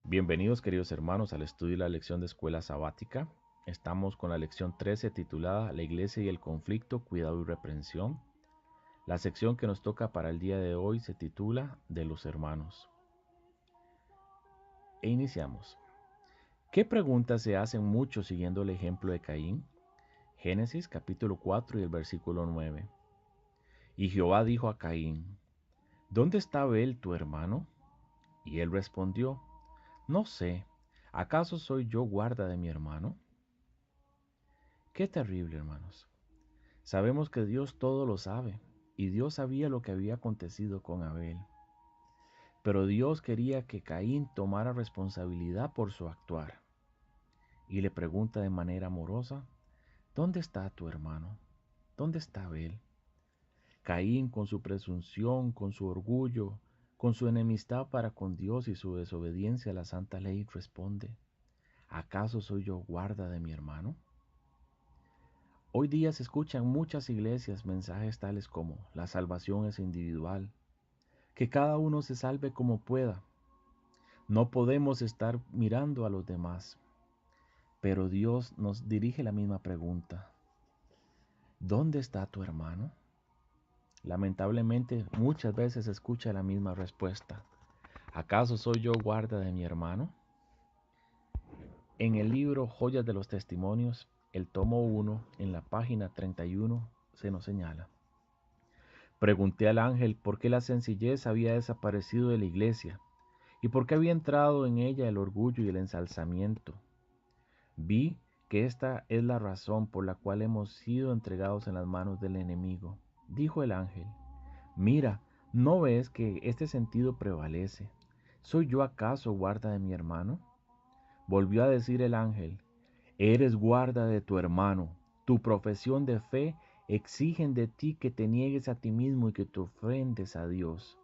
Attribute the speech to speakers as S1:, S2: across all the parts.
S1: Bienvenidos queridos hermanos al estudio de la lección de escuela sabática. Estamos con la lección 13 titulada La iglesia y el conflicto, cuidado y reprensión. La sección que nos toca para el día de hoy se titula De los hermanos. E iniciamos. ¿Qué preguntas se hacen muchos siguiendo el ejemplo de Caín? Génesis capítulo 4 y el versículo 9. Y Jehová dijo a Caín, ¿dónde está Abel tu hermano? Y él respondió, no sé, ¿acaso soy yo guarda de mi hermano? Qué terrible, hermanos. Sabemos que Dios todo lo sabe, y Dios sabía lo que había acontecido con Abel. Pero Dios quería que Caín tomara responsabilidad por su actuar, y le pregunta de manera amorosa, ¿dónde está tu hermano? ¿Dónde está Abel? Caín, con su presunción, con su orgullo, con su enemistad para con Dios y su desobediencia a la santa ley, responde, ¿acaso soy yo guarda de mi hermano? Hoy día se escuchan en muchas iglesias mensajes tales como la salvación es individual, que cada uno se salve como pueda. No podemos estar mirando a los demás, pero Dios nos dirige la misma pregunta. ¿Dónde está tu hermano? Lamentablemente muchas veces se escucha la misma respuesta. ¿Acaso soy yo guarda de mi hermano? En el libro Joyas de los Testimonios, el tomo 1, en la página 31, se nos señala. Pregunté al ángel por qué la sencillez había desaparecido de la iglesia y por qué había entrado en ella el orgullo y el ensalzamiento. Vi que esta es la razón por la cual hemos sido entregados en las manos del enemigo. Dijo el ángel, mira, ¿no ves que este sentido prevalece? ¿Soy yo acaso guarda de mi hermano? Volvió a decir el ángel, eres guarda de tu hermano. Tu profesión de fe exigen de ti que te niegues a ti mismo y que te ofrendes a Dios,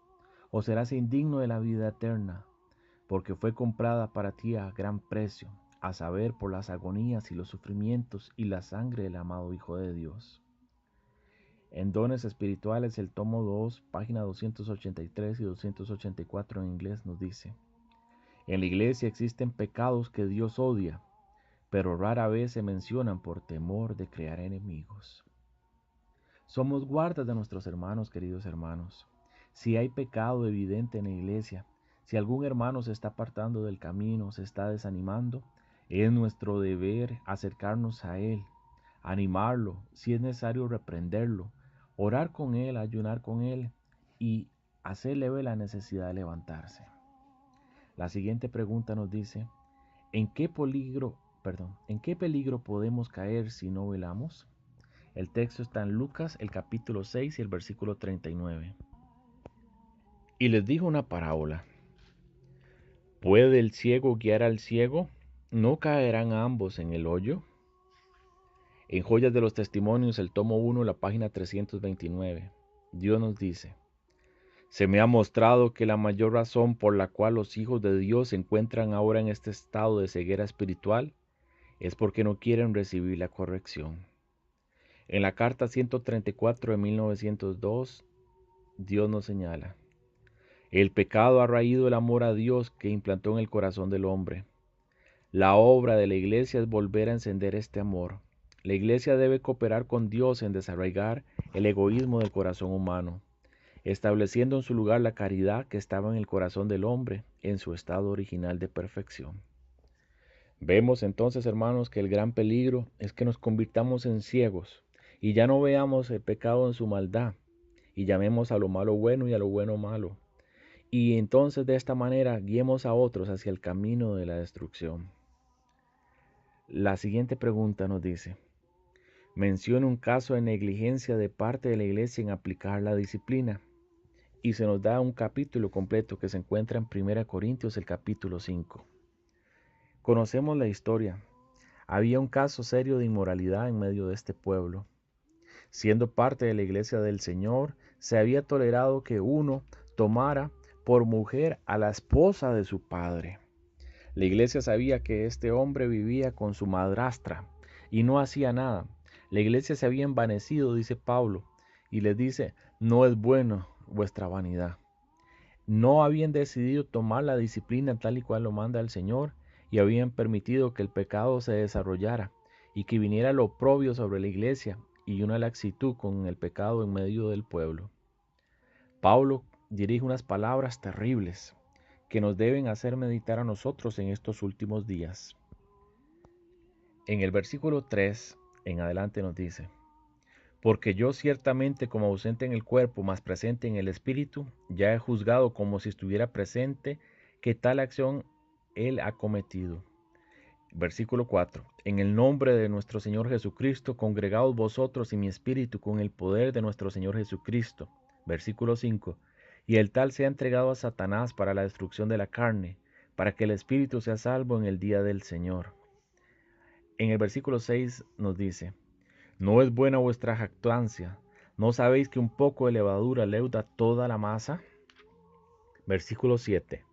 S1: o serás indigno de la vida eterna, porque fue comprada para ti a gran precio, a saber, por las agonías y los sufrimientos y la sangre del amado Hijo de Dios. En Dones Espirituales, el tomo 2, página 283 y 284 en inglés nos dice, en la iglesia existen pecados que Dios odia, pero rara vez se mencionan por temor de crear enemigos. Somos guardas de nuestros hermanos, queridos hermanos. Si hay pecado evidente en la iglesia, si algún hermano se está apartando del camino, se está desanimando, es nuestro deber acercarnos a él, animarlo, si es necesario reprenderlo, orar con él, ayunar con él y hacerle ver la necesidad de levantarse. La siguiente pregunta nos dice, ¿en qué peligro podemos caer si no velamos? El texto está en Lucas, el capítulo 6 y el versículo 39. Y les dijo una parábola. ¿Puede el ciego guiar al ciego? ¿No caerán ambos en el hoyo? En Joyas de los Testimonios, el tomo 1, la página 329, Dios nos dice, se me ha mostrado que la mayor razón por la cual los hijos de Dios se encuentran ahora en este estado de ceguera espiritual es porque no quieren recibir la corrección. En la carta 134 de 1902, Dios nos señala, el pecado ha raído el amor a Dios que implantó en el corazón del hombre. La obra de la iglesia es volver a encender este amor. La iglesia debe cooperar con Dios en desarraigar el egoísmo del corazón humano, estableciendo en su lugar la caridad que estaba en el corazón del hombre en su estado original de perfección. Vemos entonces, hermanos, que el gran peligro es que nos convirtamos en ciegos y ya no veamos el pecado en su maldad y llamemos a lo malo bueno y a lo bueno malo. Y entonces de esta manera guiemos a otros hacia el camino de la destrucción. La siguiente pregunta nos dice, menciona un caso de negligencia de parte de la iglesia en aplicar la disciplina. Y se nos da un capítulo completo que se encuentra en 1 Corintios, el capítulo 5. Conocemos la historia. Había un caso serio de inmoralidad en medio de este pueblo. Siendo parte de la iglesia del Señor, se había tolerado que uno tomara por mujer a la esposa de su padre. La iglesia sabía que este hombre vivía con su madrastra y no hacía nada. La iglesia se había envanecido, dice Pablo, y les dice, no es bueno vuestra vanidad. No habían decidido tomar la disciplina tal y cual lo manda el Señor y habían permitido que el pecado se desarrollara y que viniera el oprobio sobre la iglesia y una laxitud con el pecado en medio del pueblo. Pablo dirige unas palabras terribles que nos deben hacer meditar a nosotros en estos últimos días. En el versículo 3 en adelante nos dice: porque yo ciertamente como ausente en el cuerpo, mas presente en el espíritu, ya he juzgado como si estuviera presente que tal acción él ha cometido. Versículo 4. En el nombre de nuestro Señor Jesucristo, congregaos vosotros y mi espíritu con el poder de nuestro Señor Jesucristo. Versículo 5. Y el tal sea entregado a Satanás para la destrucción de la carne, para que el espíritu sea salvo en el día del Señor. En el versículo 6 nos dice: ¿no es buena vuestra jactancia? ¿No sabéis que un poco de levadura leuda toda la masa? Versículo 7.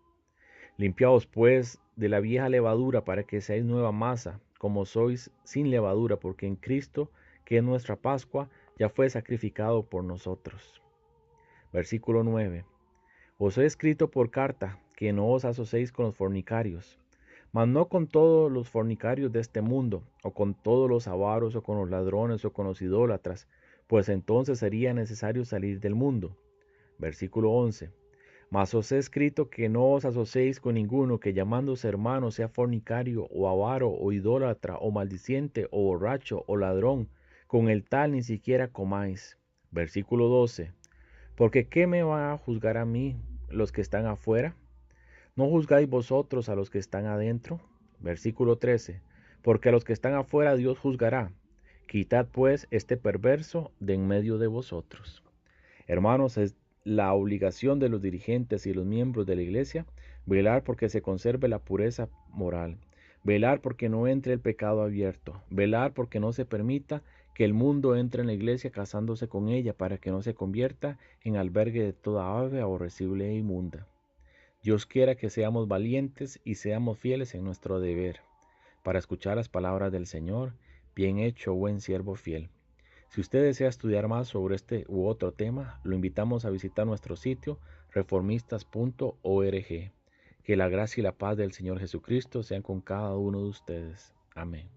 S1: Limpiaos pues de la vieja levadura para que seáis nueva masa, como sois sin levadura, porque en Cristo, que es nuestra Pascua, ya fue sacrificado por nosotros. Versículo 9. Os he escrito por carta que no os asociéis con los fornicarios, mas no con todos los fornicarios de este mundo, o con todos los avaros, o con los ladrones, o con los idólatras, pues entonces sería necesario salir del mundo. Versículo 11. Mas os he escrito que no os asociéis con ninguno que llamándose hermano sea fornicario, o avaro, o idólatra, o maldiciente, o borracho, o ladrón, con el tal ni siquiera comáis. Versículo 12. Porque ¿qué me va a juzgar a mí los que están afuera? ¿No juzgáis vosotros a los que están adentro? Versículo 13. Porque a los que están afuera Dios juzgará. Quitad pues este perverso de en medio de vosotros. Hermanos, es la obligación de los dirigentes y los miembros de la iglesia velar porque se conserve la pureza moral, velar porque no entre el pecado abierto, velar porque no se permita que el mundo entre en la iglesia casándose con ella para que no se convierta en albergue de toda ave aborrecible e inmunda. Dios quiera que seamos valientes y seamos fieles en nuestro deber, para escuchar las palabras del Señor: bien hecho, buen siervo fiel. Si usted desea estudiar más sobre este u otro tema, lo invitamos a visitar nuestro sitio reformistas.org. Que la gracia y la paz del Señor Jesucristo sean con cada uno de ustedes. Amén.